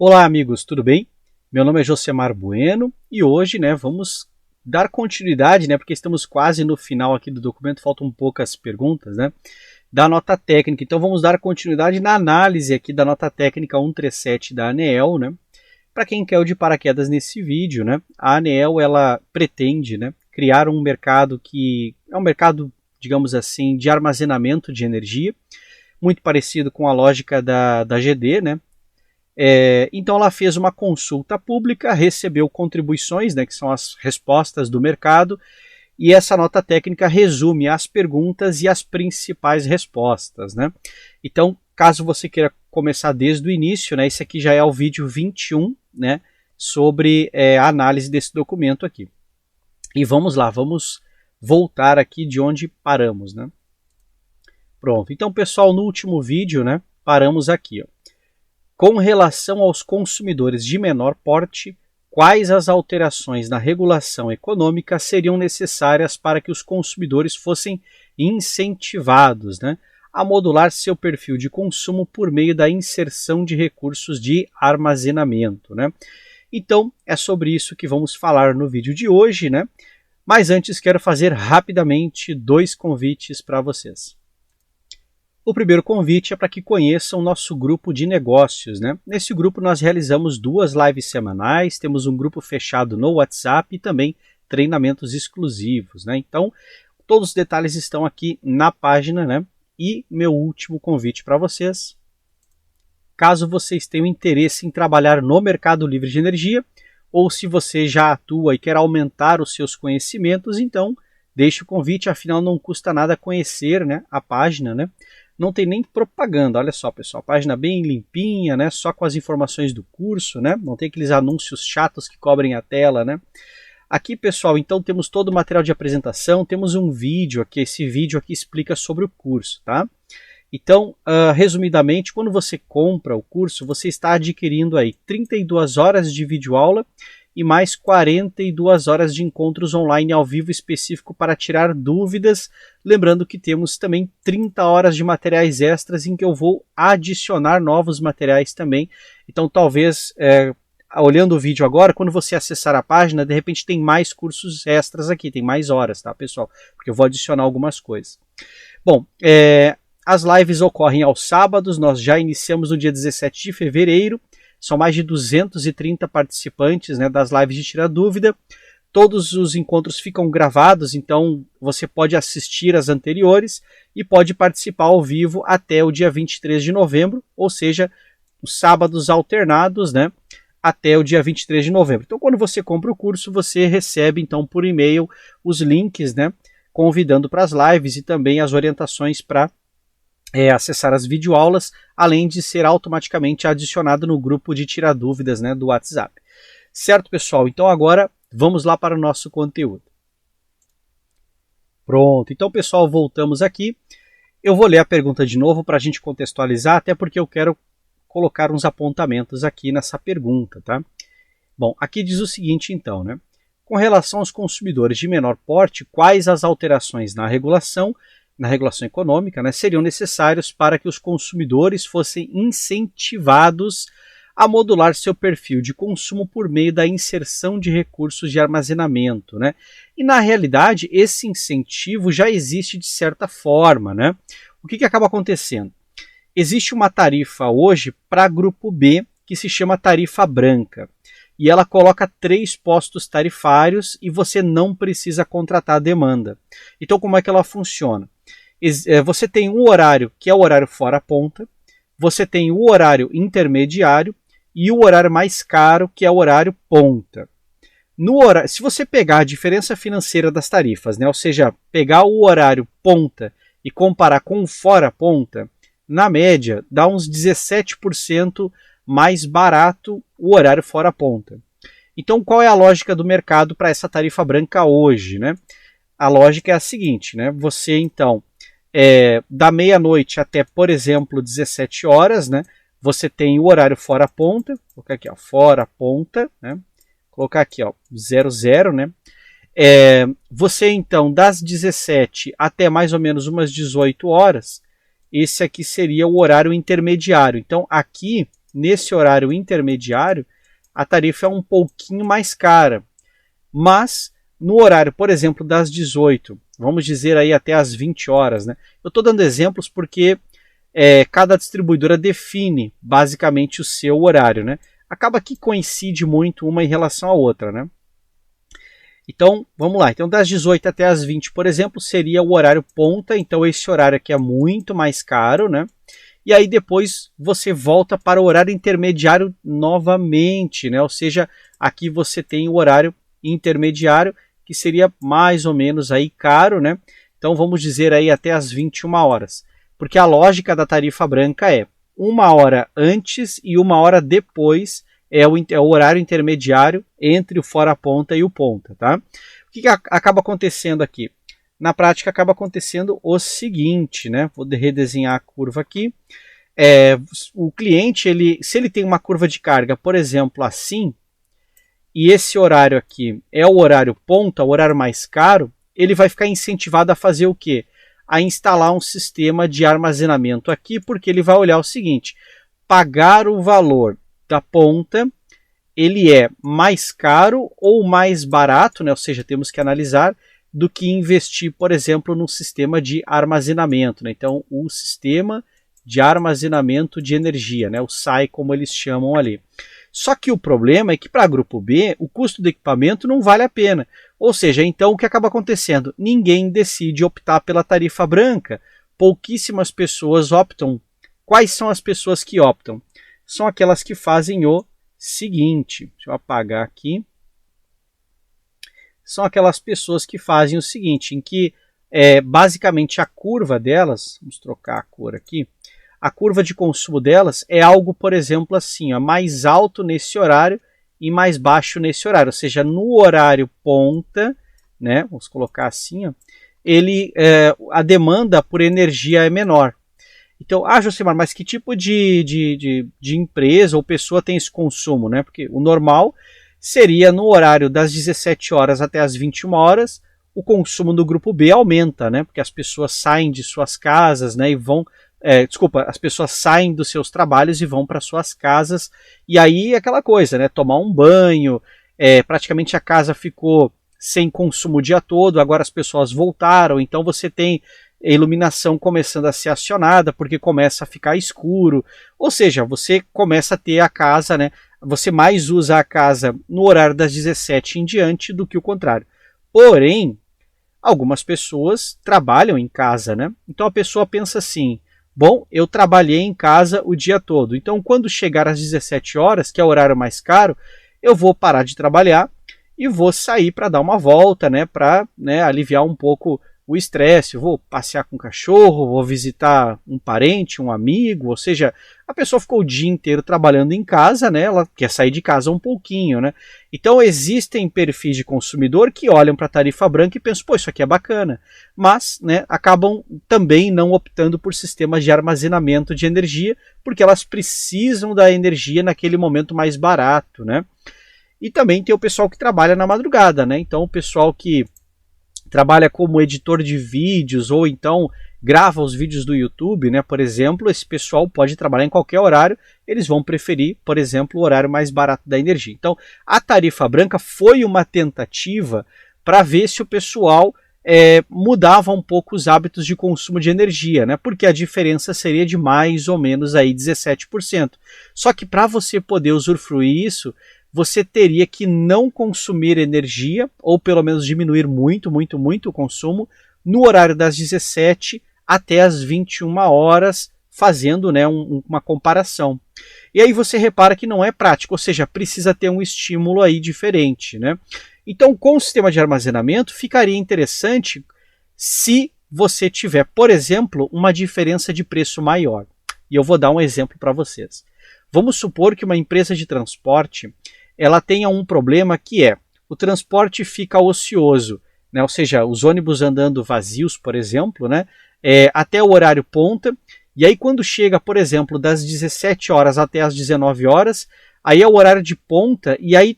Olá amigos, tudo bem? Meu nome é Josemar Bueno e hoje vamos dar continuidade, porque estamos quase no final aqui do documento, faltam poucas perguntas, da nota técnica. Então vamos dar continuidade na análise aqui da nota técnica 137 da ANEEL, Para quem quer o de paraquedas nesse vídeo, a ANEEL ela pretende criar um mercado que é um mercado, digamos assim, de armazenamento de energia, muito parecido com a lógica da GD, então ela fez uma consulta pública, recebeu contribuições, que são as respostas do mercado, e essa nota técnica resume as perguntas e as principais respostas. Então, caso você queira começar desde o início, esse aqui já é o vídeo 21, sobre a análise desse documento aqui. E vamos lá, vamos voltar aqui de onde paramos. Pronto, então pessoal, no último vídeo paramos aqui. Com relação aos consumidores de menor porte, quais as alterações na regulação econômica seriam necessárias para que os consumidores fossem incentivados a modular seu perfil de consumo por meio da inserção de recursos de armazenamento. Então, é sobre isso que vamos falar no vídeo de hoje, Mas antes quero fazer rapidamente 2 convites para vocês. O primeiro convite é para que conheçam o nosso grupo de negócios. Nesse grupo nós realizamos 2 lives semanais, temos um grupo fechado no WhatsApp e também treinamentos exclusivos. Então, todos os detalhes estão aqui na página. E meu último convite para vocês, caso vocês tenham interesse em trabalhar no mercado livre de energia, ou se você já atua e quer aumentar os seus conhecimentos, então deixe o convite, afinal não custa nada conhecer a página, Não tem nem propaganda, olha só pessoal, página bem limpinha, só com as informações do curso, não tem aqueles anúncios chatos que cobrem a tela, Aqui pessoal, então temos todo o material de apresentação, temos um vídeo aqui, esse vídeo aqui explica sobre o curso, tá? Então, resumidamente, quando você compra o curso, você está adquirindo aí 32 horas de videoaula e mais 42 horas de encontros online ao vivo específico para tirar dúvidas. Lembrando que temos também 30 horas de materiais extras em que eu vou adicionar novos materiais também. Então talvez, olhando o vídeo agora, quando você acessar a página, de repente tem mais cursos extras aqui, tem mais horas, tá pessoal? Porque eu vou adicionar algumas coisas. Bom, as lives ocorrem aos sábados, nós já iniciamos no dia 17 de fevereiro. São mais de 230 participantes das lives de Tira Dúvida. Todos os encontros ficam gravados, então você pode assistir as anteriores e pode participar ao vivo até o dia 23 de novembro, ou seja, os sábados alternados, até o dia 23 de novembro. Então, quando você compra o curso, você recebe então por e-mail os links, convidando para as lives e também as orientações para acessar as videoaulas, além de ser automaticamente adicionado no grupo de tirar dúvidas do WhatsApp. Certo, pessoal? Então agora vamos lá para o nosso conteúdo. Pronto, então pessoal, voltamos aqui. Eu vou ler a pergunta de novo para a gente contextualizar, até porque eu quero colocar uns apontamentos aqui nessa pergunta, tá? Bom, aqui diz o seguinte então, Com relação aos consumidores de menor porte, quais as alterações na regulação econômica, seriam necessários para que os consumidores fossem incentivados a modular seu perfil de consumo por meio da inserção de recursos de armazenamento. E na realidade, esse incentivo já existe de certa forma. O que acaba acontecendo? Existe uma tarifa hoje para grupo B que se chama tarifa branca. E ela coloca 3 postos tarifários e você não precisa contratar a demanda. Então como é que ela funciona? Você tem um horário que é o horário fora ponta, você tem o horário intermediário e o horário mais caro que é o horário ponta. Se você pegar a diferença financeira das tarifas, ou seja, pegar o horário ponta e comparar com o fora ponta, na média dá uns 17% mais barato o horário fora ponta. Então qual é a lógica do mercado para essa tarifa branca hoje? A lógica é a seguinte, você então da meia-noite até, por exemplo, 17 horas, você tem o horário fora ponta, vou colocar aqui, fora ponta, colocar aqui, 00, você então, das 17 até mais ou menos umas 18 horas, esse aqui seria o horário intermediário. Então, aqui nesse horário intermediário, a tarifa é um pouquinho mais cara. Mas no horário, por exemplo, das 18, vamos dizer aí até as 20 horas, né? Eu estou dando exemplos porque cada distribuidora define basicamente o seu horário, né? Acaba que coincide muito uma em relação à outra, né? Então, vamos lá. Então, das 18 até as 20, por exemplo, seria o horário ponta. Então, esse horário aqui é muito mais caro, né? E aí depois você volta para o horário intermediário novamente, né? Ou seja, aqui você tem o horário intermediário, que seria mais ou menos aí caro, né? Então, vamos dizer aí até as 21 horas. Porque a lógica da tarifa branca é 1 hora antes e 1 hora depois é o horário intermediário entre o fora ponta e o ponta, tá? O que acaba acontecendo aqui? Na prática acaba acontecendo o seguinte, né? Vou redesenhar a curva aqui. O cliente, se ele tem uma curva de carga, por exemplo, assim, e esse horário aqui é o horário ponta, o horário mais caro, ele vai ficar incentivado a fazer o quê? A instalar um sistema de armazenamento aqui, porque ele vai olhar o seguinte: pagar o valor da ponta, ele é mais caro ou mais barato, né? Ou seja, temos que analisar, do que investir, por exemplo, num sistema de armazenamento, né? Então, o sistema de armazenamento de energia, né? O SAI, como eles chamam ali. Só que o problema é que para grupo B, o custo do equipamento não vale a pena. Ou seja, então o que acaba acontecendo? Ninguém decide optar pela tarifa branca. Pouquíssimas pessoas optam. Quais são as pessoas que optam? São aquelas que fazem o seguinte. Deixa eu apagar aqui. São aquelas pessoas que fazem o seguinte, em que basicamente a curva delas, vamos trocar a cor aqui, a curva de consumo delas é algo, por exemplo, assim, ó, mais alto nesse horário e mais baixo nesse horário. Ou seja, no horário ponta, né, vamos colocar assim, ó, a demanda por energia é menor. Então, Josemar, mas que tipo de empresa ou pessoa tem esse consumo, né? Porque o normal seria no horário das 17 horas até as 21 horas, o consumo do grupo B aumenta, né? Porque as pessoas saem de suas casas, né? E vão, as pessoas saem dos seus trabalhos e vão para suas casas. E aí aquela coisa, né? Tomar um banho, praticamente a casa ficou sem consumo o dia todo, agora as pessoas voltaram, então você tem a iluminação começando a ser acionada, porque começa a ficar escuro, ou seja, você começa a ter a casa, né? Você mais usa a casa no horário das 17 em diante do que o contrário. Porém, algumas pessoas trabalham em casa, né? Então a pessoa pensa assim: bom, eu trabalhei em casa o dia todo, então quando chegar às 17 horas, que é o horário mais caro, eu vou parar de trabalhar e vou sair para dar uma volta, né? Para, né, aliviar um pouco o estresse. Vou passear com o cachorro, vou visitar um parente, um amigo, ou seja, a pessoa ficou o dia inteiro trabalhando em casa, né? Ela quer sair de casa um pouquinho, né? Então existem perfis de consumidor que olham para a tarifa branca e pensam, pô, isso aqui é bacana, mas, né, acabam também não optando por sistemas de armazenamento de energia, porque elas precisam da energia naquele momento mais barato, né? E também tem o pessoal que trabalha na madrugada, né? Então o pessoal que trabalha como editor de vídeos ou então grava os vídeos do YouTube, né? Por exemplo, esse pessoal pode trabalhar em qualquer horário, eles vão preferir, por exemplo, o horário mais barato da energia. Então, a tarifa branca foi uma tentativa para ver se o pessoal mudava um pouco os hábitos de consumo de energia, né? Porque a diferença seria de mais ou menos aí 17%. Só que para você poder usufruir isso, você teria que não consumir energia, ou pelo menos diminuir muito o consumo, no horário das 17 até as 21 horas, fazendo, né, uma comparação. E aí você repara que não é prático, ou seja, precisa ter um estímulo aí diferente, né? Então, com o sistema de armazenamento, ficaria interessante se você tiver, por exemplo, uma diferença de preço maior. E eu vou dar um exemplo para vocês. Vamos supor que uma empresa de transporte ela tenha um problema que o transporte fica ocioso, né? Ou seja, os ônibus andando vazios, por exemplo, né? Até o horário ponta, e aí quando chega, por exemplo, das 17 horas até as 19 horas, aí é o horário de ponta, e aí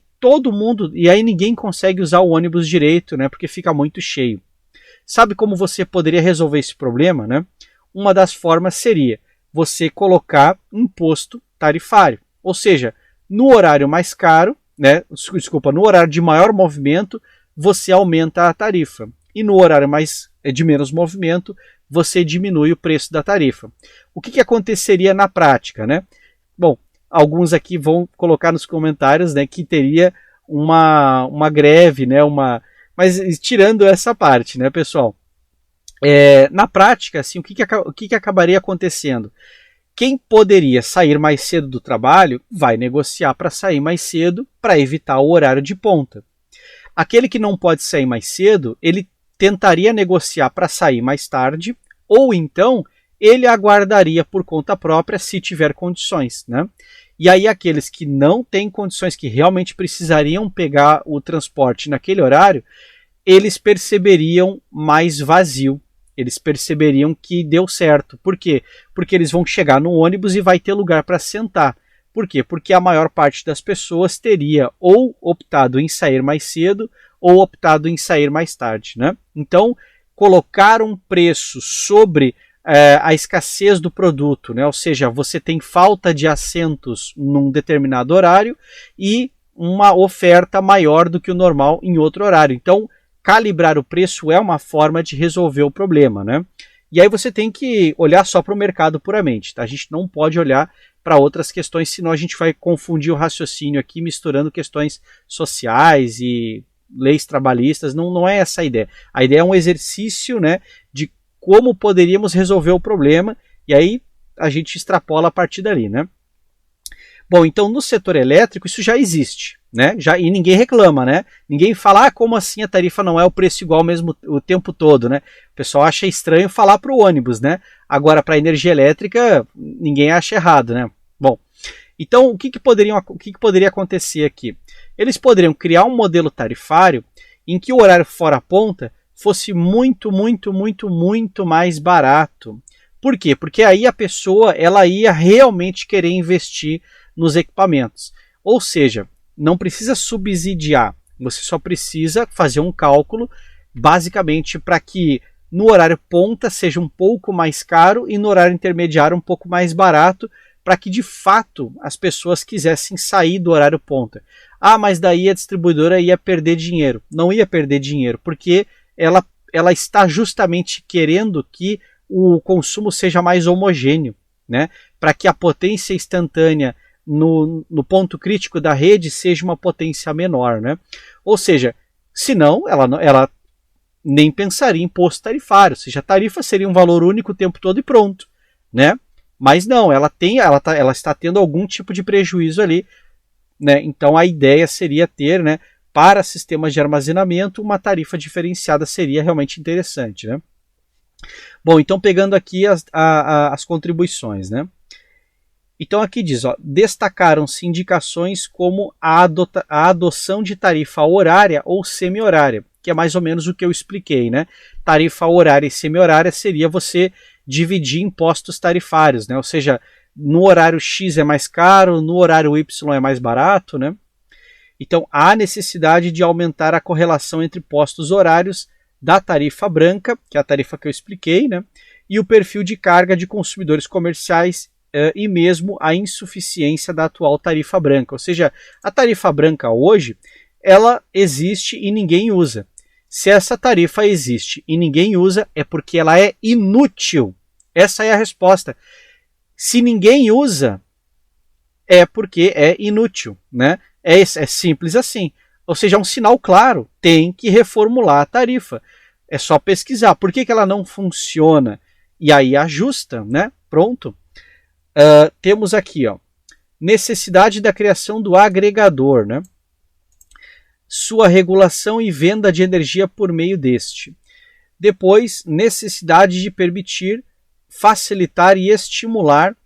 ninguém consegue usar o ônibus direito, né? Porque fica muito cheio. Sabe como você poderia resolver esse problema, né? Uma das formas seria você colocar um imposto tarifário. Ou seja, no horário mais caro, né, desculpa, no horário de maior movimento, você aumenta a tarifa. E no horário de menos movimento, você diminui o preço da tarifa. O que aconteceria na prática, né? Bom, alguns aqui vão colocar nos comentários, né, que teria uma greve, né, mas tirando essa parte, né, pessoal? Na prática, assim, o que acabaria acontecendo? Quem poderia sair mais cedo do trabalho vai negociar para sair mais cedo para evitar o horário de ponta. Aquele que não pode sair mais cedo, ele tentaria negociar para sair mais tarde, ou então ele aguardaria por conta própria se tiver condições, né? E aí aqueles que não têm condições, que realmente precisariam pegar o transporte naquele horário, eles perceberiam mais vazio. Eles perceberiam que deu certo. Por quê? Porque eles vão chegar no ônibus e vai ter lugar para sentar. Por quê? Porque a maior parte das pessoas teria ou optado em sair mais cedo ou optado em sair mais tarde, né? Então, colocar um preço sobre a escassez do produto, né? Ou seja, você tem falta de assentos num determinado horário e uma oferta maior do que o normal em outro horário. Então, calibrar o preço é uma forma de resolver o problema, né? E aí você tem que olhar só para o mercado puramente, tá? A gente não pode olhar para outras questões, senão a gente vai confundir o raciocínio aqui, misturando questões sociais e leis trabalhistas. Não é essa a ideia. A ideia é um exercício, né, de como poderíamos resolver o problema, e aí a gente extrapola a partir dali, né? Bom, então no setor elétrico isso já existe, né? E ninguém reclama, né? Ninguém fala, como assim a tarifa não é o preço igual mesmo o tempo todo, né? O pessoal acha estranho falar para o ônibus, né? Agora, para a energia elétrica, ninguém acha errado, né? Bom, então o que poderia acontecer aqui? Eles poderiam criar um modelo tarifário em que o horário fora ponta fosse muito mais barato. Por quê? Porque aí a pessoa ela ia realmente querer investir nos equipamentos. Ou seja, não precisa subsidiar, você só precisa fazer um cálculo basicamente para que no horário ponta seja um pouco mais caro e no horário intermediário um pouco mais barato, para que de fato as pessoas quisessem sair do horário ponta. Mas daí a distribuidora ia perder dinheiro. Não ia perder dinheiro, porque ela está justamente querendo que o consumo seja mais homogêneo, né? Para que a potência instantânea no ponto crítico da rede seja uma potência menor, né? Ou seja, senão ela nem pensaria em imposto tarifário, ou seja, a tarifa seria um valor único o tempo todo e pronto, né? Mas não, ela está tendo algum tipo de prejuízo ali, né? Então a ideia seria ter, né, para sistemas de armazenamento, uma tarifa diferenciada seria realmente interessante, né? Bom, então pegando aqui as contribuições, né? Então aqui diz, destacaram-se indicações como a adoção de tarifa horária ou semi-horária, que é mais ou menos o que eu expliquei, né? Tarifa horária e semi-horária seria você dividir impostos tarifários, né? Ou seja, no horário X é mais caro, no horário Y é mais barato, né? Então há necessidade de aumentar a correlação entre postos horários da tarifa branca, que é a tarifa que eu expliquei, né? E o perfil de carga de consumidores comerciais e mesmo a insuficiência da atual tarifa branca. Ou seja, a tarifa branca hoje, ela existe e ninguém usa. Se essa tarifa existe e ninguém usa, é porque ela é inútil. Essa é a resposta. Se ninguém usa, é porque é inútil, né? É simples assim. Ou seja, é um sinal claro, tem que reformular a tarifa. É só pesquisar. Por que ela não funciona? E aí ajusta, né? Pronto. Temos aqui, necessidade da criação do agregador, né? Sua regulação e venda de energia por meio deste. Depois, necessidade de permitir, facilitar e estimular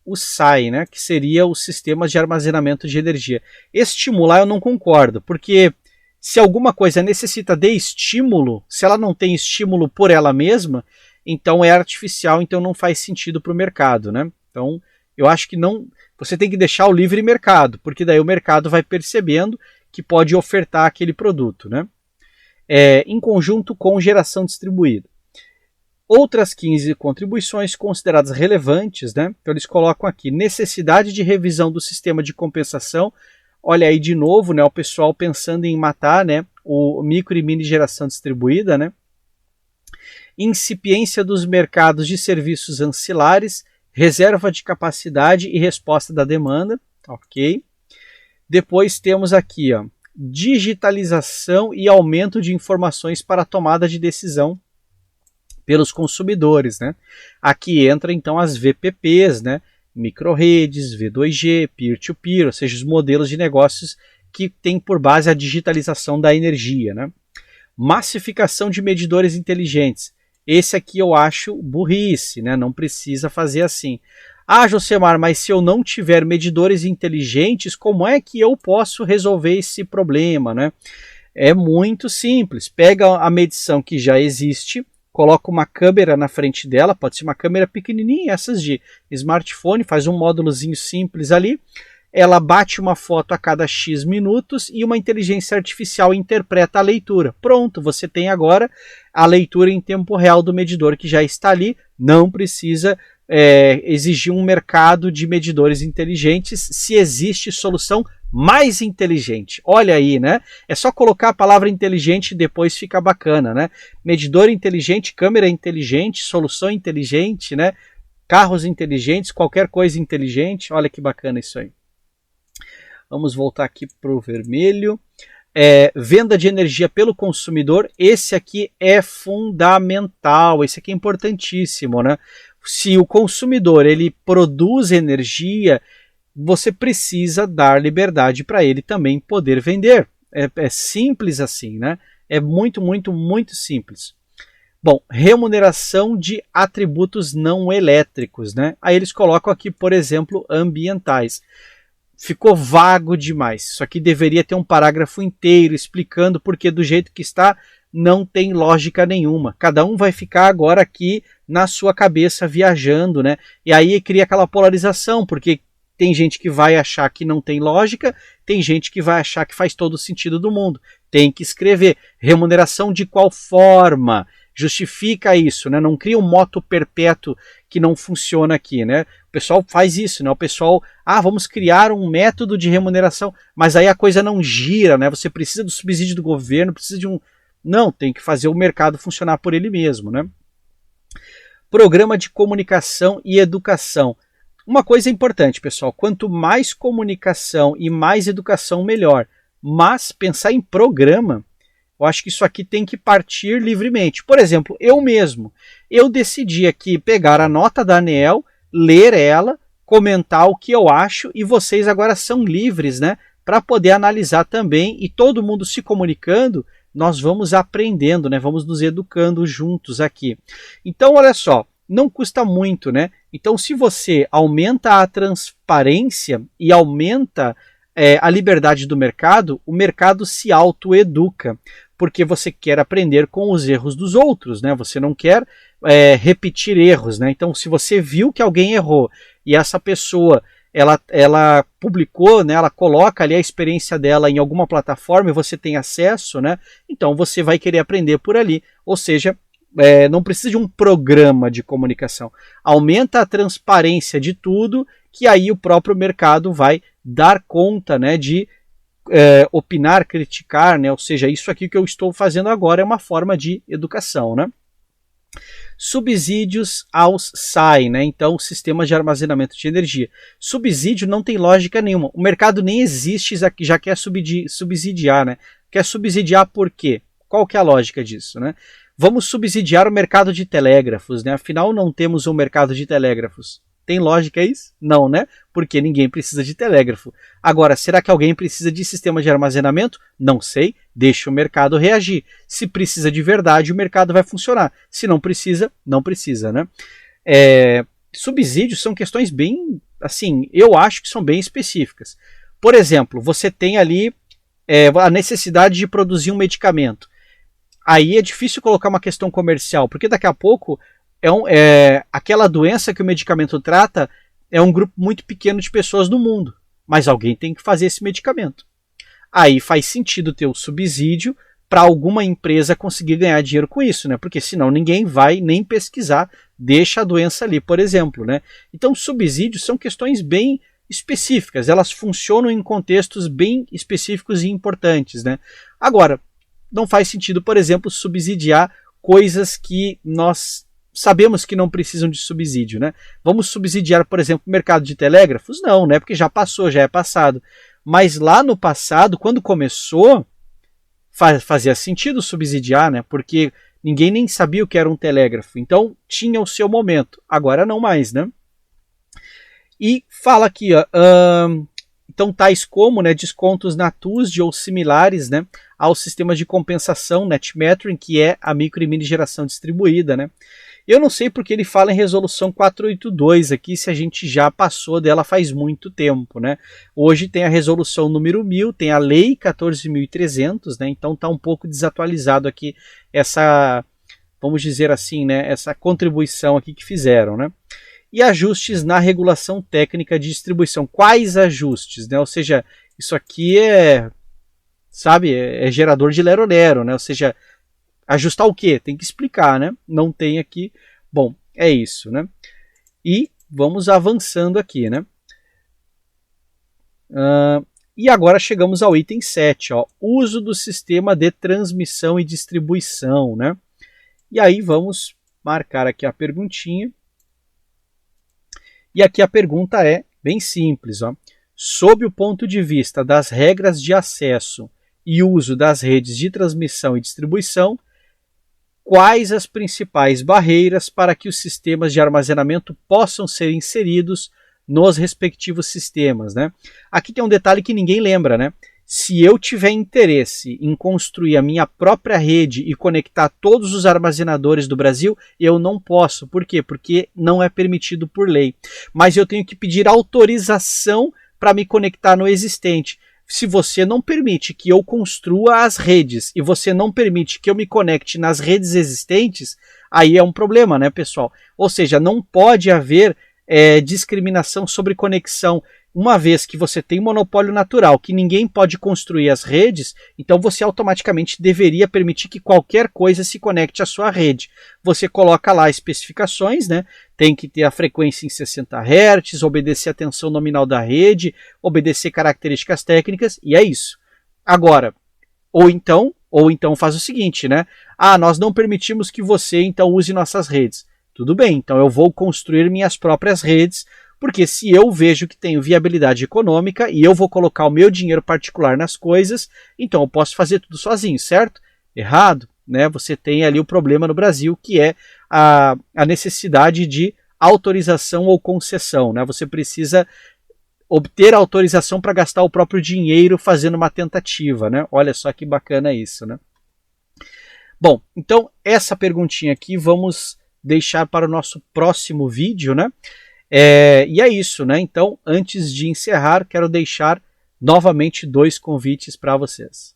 o SAI, né? Que seria os sistemas de armazenamento de energia. Estimular eu não concordo, porque se alguma coisa necessita de estímulo, se ela não tem estímulo por ela mesma, então é artificial, então não faz sentido para o mercado, né? Então, eu acho que não. Você tem que deixar o livre mercado, porque daí o mercado vai percebendo que pode ofertar aquele produto, né? Em conjunto com geração distribuída. Outras 15 contribuições consideradas relevantes, né? Então eles colocam aqui necessidade de revisão do sistema de compensação. Olha aí de novo, né, o pessoal pensando em matar, né, o micro e mini geração distribuída, né? Incipiência dos mercados de serviços ancilares, reserva de capacidade e resposta da demanda, ok? Depois temos aqui, ó, digitalização e aumento de informações para a tomada de decisão pelos consumidores, né? Aqui entra então as VPPs, né? Microredes, V2G, peer-to-peer, ou seja, os modelos de negócios que têm por base a digitalização da energia, né? Massificação de medidores inteligentes. Esse aqui eu acho burrice, né? Não precisa fazer assim. Ah, Josemar, mas se eu não tiver medidores inteligentes, como é que eu posso resolver esse problema, né? É muito simples. Pega a medição que já existe, coloca uma câmera na frente dela, pode ser uma câmera pequenininha, essas de smartphone, faz um módulozinho simples ali, ela bate uma foto a cada X minutos e uma inteligência artificial interpreta a leitura. Pronto, você tem agora a leitura em tempo real do medidor que já está ali, não precisa exigir um mercado de medidores inteligentes se existe solução mais inteligente. Olha aí, né? É só colocar a palavra inteligente e depois fica bacana, né? Medidor inteligente, câmera inteligente, solução inteligente, né? Carros inteligentes, qualquer coisa inteligente. Olha que bacana isso aí. Vamos voltar aqui para o vermelho. Venda de energia pelo consumidor. Esse aqui é fundamental, esse aqui é importantíssimo, né? Se o consumidor ele produz energia, você precisa dar liberdade para ele também poder vender. É simples assim, né? É muito, muito, muito simples. Bom, remuneração de atributos não elétricos, né? Aí eles colocam aqui, por exemplo, ambientais. Ficou vago demais. Isso aqui deveria ter um parágrafo inteiro explicando porque do jeito que está não tem lógica nenhuma. Cada um vai ficar agora aqui na sua cabeça viajando, né? E aí cria aquela polarização, porque tem gente que vai achar que não tem lógica, tem gente que vai achar que faz todo o sentido do mundo. Tem que escrever remuneração de qual forma, justifica isso, né? Não cria um moto perpétuo que não funciona aqui, né? O pessoal faz isso, né? O pessoal, vamos criar um método de remuneração, mas aí a coisa não gira, né? Você precisa do subsídio do governo, precisa de um... Não, tem que fazer o mercado funcionar por ele mesmo, né? Programa de comunicação e educação. Uma coisa importante, pessoal, quanto mais comunicação e mais educação, melhor. Mas pensar em programa, eu acho que isso aqui tem que partir livremente. Por exemplo, eu mesmo, eu decidi aqui pegar a nota da ANEEL, ler ela, comentar o que eu acho e vocês agora são livres, né, para poder analisar também e todo mundo se comunicando, nós vamos aprendendo, né, vamos nos educando juntos aqui. Então, olha só, não custa muito, né? Então, se você aumenta a transparência e aumenta a liberdade do mercado, o mercado se autoeduca, porque você quer aprender com os erros dos outros, né? Você não quer repetir erros, né? Então, se você viu que alguém errou e essa pessoa ela publicou, né? Ela coloca ali a experiência dela em alguma plataforma e você tem acesso, né? Então, você vai querer aprender por ali, ou seja, não precisa de um programa de comunicação. Aumenta a transparência de tudo, que aí o próprio mercado vai dar conta, né, de opinar, criticar, né? Ou seja, isso aqui que eu estou fazendo agora é uma forma de educação, né? Subsídios aos SAI, né? Então, sistemas de armazenamento de energia. Subsídio não tem lógica nenhuma. O mercado nem existe, já quer subsidiar, né? Quer subsidiar por quê? Qual que é a lógica disso, né? Vamos subsidiar o mercado de telégrafos, né? Afinal, não temos um mercado de telégrafos. Tem lógica isso? Não, né? Porque ninguém precisa de telégrafo. Agora, será que alguém precisa de sistema de armazenamento? Não sei. Deixa o mercado reagir. Se precisa de verdade, o mercado vai funcionar. Se não precisa, não precisa, né? Subsídios são questões bem, assim, eu acho que são bem específicas. Por exemplo, você tem ali a necessidade de produzir um medicamento. Aí é difícil colocar uma questão comercial, porque daqui a pouco aquela doença que o medicamento trata é um grupo muito pequeno de pessoas no mundo, mas alguém tem que fazer esse medicamento. Aí faz sentido ter o subsídio para alguma empresa conseguir ganhar dinheiro com isso, né? Porque senão ninguém vai nem pesquisar, deixa a doença ali, por exemplo, né? Então, subsídios são questões bem específicas, elas funcionam em contextos bem específicos e importantes, né? Agora, não faz sentido, por exemplo, subsidiar coisas que nós sabemos que não precisam de subsídio, né? Vamos subsidiar, por exemplo, o mercado de telégrafos? Não, né? Porque já passou, já é passado. Mas lá no passado, quando começou, fazia sentido subsidiar, né? Porque ninguém nem sabia o que era um telégrafo. Então, tinha o seu momento. Agora não mais, né? E fala aqui, ó, então tais como, né, descontos na TUSD ou similares, né, aos sistemas de compensação Netmetering, que é a micro e mini geração distribuída, né. Eu não sei porque ele fala em resolução 482 aqui, se a gente já passou dela faz muito tempo, né. Hoje tem a resolução número 1000, tem a lei 14.300, né, então está um pouco desatualizado aqui essa, vamos dizer assim, né, essa contribuição aqui que fizeram, né. E ajustes na regulação técnica de distribuição. Quais ajustes? Né? Ou seja, isso aqui é gerador de lero-lero, né? Ou seja, ajustar o quê? Tem que explicar, né? Não tem aqui. Bom, é isso, né? E vamos avançando aqui, né? E agora chegamos ao item 7, ó, uso do sistema de transmissão e distribuição, né? E aí vamos marcar aqui a perguntinha. E aqui a pergunta é bem simples. Ó. Sob o ponto de vista das regras de acesso e uso das redes de transmissão e distribuição, quais as principais barreiras para que os sistemas de armazenamento possam ser inseridos nos respectivos sistemas? Né? Aqui tem um detalhe que ninguém lembra, né? Se eu tiver interesse em construir a minha própria rede e conectar todos os armazenadores do Brasil, eu não posso. Por quê? Porque não é permitido por lei. Mas eu tenho que pedir autorização para me conectar no existente. Se você não permite que eu construa as redes e você não permite que eu me conecte nas redes existentes, aí é um problema, né, pessoal? Ou seja, não pode haver discriminação sobre conexão. Uma vez que você tem monopólio natural, que ninguém pode construir as redes, então você automaticamente deveria permitir que qualquer coisa se conecte à sua rede. Você coloca lá especificações, né? Tem que ter a frequência em 60 Hz, obedecer a tensão nominal da rede, obedecer características técnicas, e é isso. Agora, ou então faz o seguinte, né? Nós não permitimos que você então use nossas redes. Tudo bem, então eu vou construir minhas próprias redes, porque se eu vejo que tenho viabilidade econômica e eu vou colocar o meu dinheiro particular nas coisas, então eu posso fazer tudo sozinho, certo? Errado, né? Você tem ali o problema no Brasil, que é a necessidade de autorização ou concessão, né? Você precisa obter autorização para gastar o próprio dinheiro fazendo uma tentativa, né? Olha só que bacana isso, né? Bom, então essa perguntinha aqui vamos deixar para o nosso próximo vídeo, né? E é isso, né? Então, antes de encerrar, quero deixar novamente 2 convites para vocês.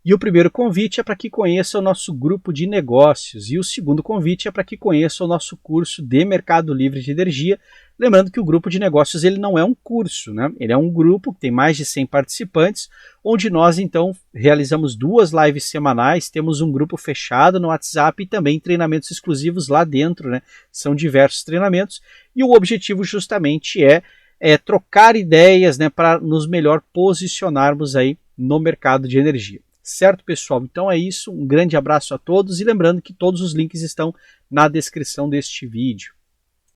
E o primeiro convite é para que conheça o nosso grupo de negócios. E o segundo convite é para que conheça o nosso curso de Mercado Livre de Energia. Lembrando que o grupo de negócios ele não é um curso, né? Ele é um grupo que tem mais de 100 participantes, onde nós então realizamos 2 lives semanais, temos um grupo fechado no WhatsApp e também treinamentos exclusivos lá dentro, né? São diversos treinamentos e o objetivo justamente é trocar ideias, né, para nos melhor posicionarmos aí no mercado de energia. Certo, pessoal? Então é isso, um grande abraço a todos e lembrando que todos os links estão na descrição deste vídeo.